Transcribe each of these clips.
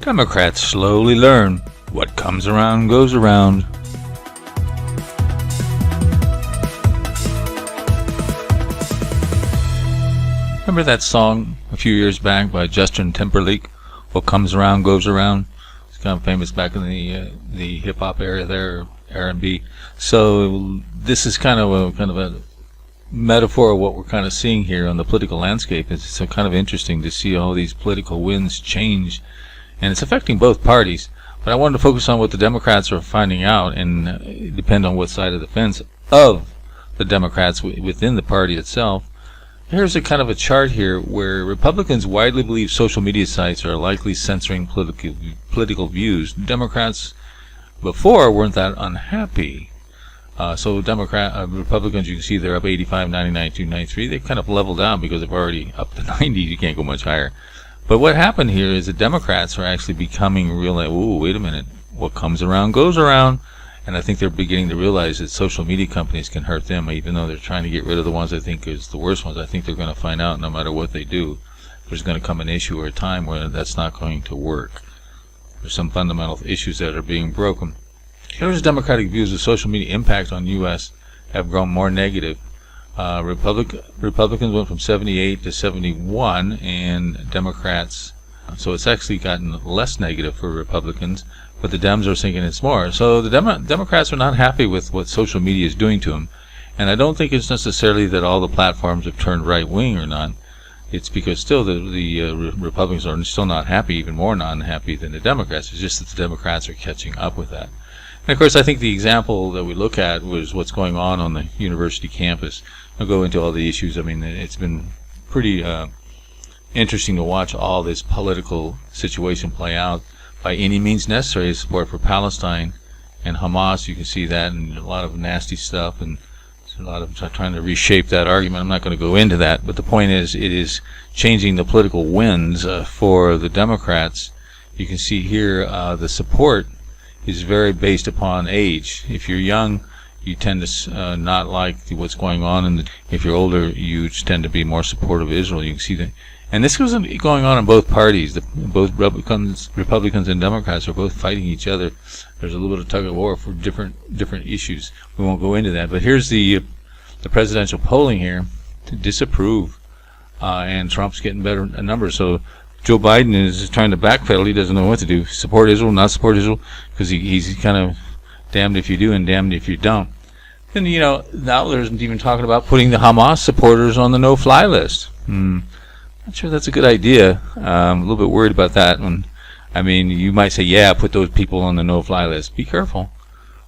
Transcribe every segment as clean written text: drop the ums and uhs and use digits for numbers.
Democrats slowly learn what comes around goes around. Remember that song a few years back by Justin Timberlake, What Comes Around Goes Around? It's kind of famous back in the hip-hop era there, R&B. So this is kind of a metaphor of what we're kind of seeing here on the political landscape. It's so kind of interesting to see all these political winds change, and it's affecting both parties. But I wanted to focus on what the Democrats are finding out, and depend on what side of the fence of the Democrats within the party itself. Here's a kind of a chart here where Republicans widely believe social media sites are likely censoring political views. Democrats before weren't that unhappy. So Republicans, you can see they're up 85, 99, 293. They've kind of leveled out because they've already up to 90. You can't go much higher. But what happened here is the Democrats are actually becoming real like, ooh, wait a minute, what comes around goes around. And I think they're beginning to realize that social media companies can hurt them, even though they're trying to get rid of the ones they think is the worst ones. I think they're going to find out no matter what they do, there's going to come an issue or a time where that's not going to work. There's some fundamental issues that are being broken. Here's Democratic views of social media impact on U.S. have grown more negative. Republicans went from 78 to 71, and Democrats, so it's actually gotten less negative for Republicans, but the Dems are thinking it's more. So the Democrats are not happy with what social media is doing to them, and I don't think it's necessarily that all the platforms have turned right-wing or not. It's because still the Republicans are still not happy, even more not unhappy than the Democrats. It's just that the Democrats are catching up with that. And of course, I think the example that we look at was what's going on the university campus. I'll go into all the issues. I mean, it's been pretty interesting to watch all this political situation play out. By any means necessary, support for Palestine and Hamas. You can see that, and a lot of nasty stuff, and a lot of trying to reshape that argument. I'm not going to go into that, but the point is, it is changing the political winds for the Democrats. You can see here the support is very based upon age. If you're young, you tend to not like what's going on, and if you're older, you tend to be more supportive of Israel. You can see that, and this was going on in both parties. Both Republicans and Democrats are both fighting each other. There's a little bit of tug of war for different issues. We won't go into that, but here's the presidential polling here to disapprove, and Trump's getting better numbers. So Joe Biden is trying to backpedal. He doesn't know what to do. Support Israel, not support Israel, because he's kind of damned if you do and damned if you don't. And, now there's even talking about putting the Hamas supporters on the no-fly list. Not sure that's a good idea. I'm a little bit worried about that one. I mean, you might say, yeah, put those people on the no-fly list. Be careful.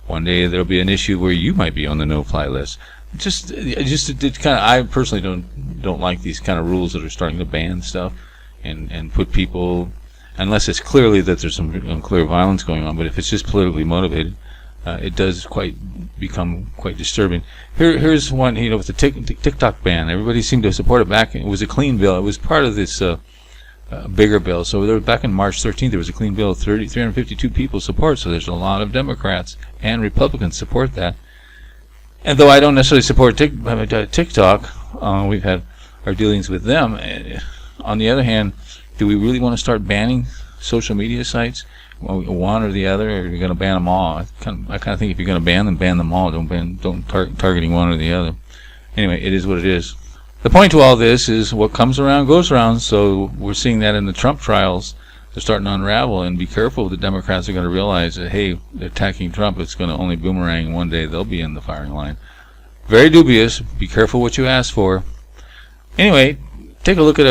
One day there'll be an issue where you might be on the no-fly list. I personally don't like these kind of rules that are starting to ban stuff and put people, unless it's clearly that there's some unclear violence going on. But if it's just politically motivated, it does become quite disturbing. Here's one, with the TikTok ban. Everybody seemed to support it back. It was a clean bill. It was part of this bigger bill. So there, back in March 13th, there was a clean bill. 352 people support. So there's a lot of Democrats and Republicans support that. And though I don't necessarily support TikTok, we've had our dealings with them. On the other hand, do we really want to start banning social media sites? One or the other, or you're going to ban them all? I kind of think if you're going to ban them all. Don't targeting one or the other. Anyway, it is what it is. The point to all this is what comes around goes around. So we're seeing that in the Trump trials. They're starting to unravel, and be careful. The Democrats are going to realize that, hey, they're attacking Trump. It's going to only boomerang. One day they'll be in the firing line. Very dubious. Be careful what you ask for. Anyway, take a look at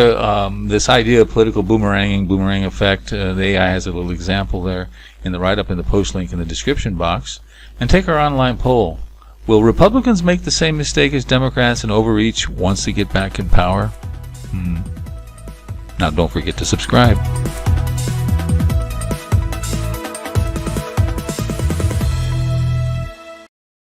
this idea of political boomerang effect. The AI has a little example there in the write-up in the post link in the description box. And take our online poll. Will Republicans make the same mistake as Democrats and overreach once they get back in power? Now, don't forget to subscribe.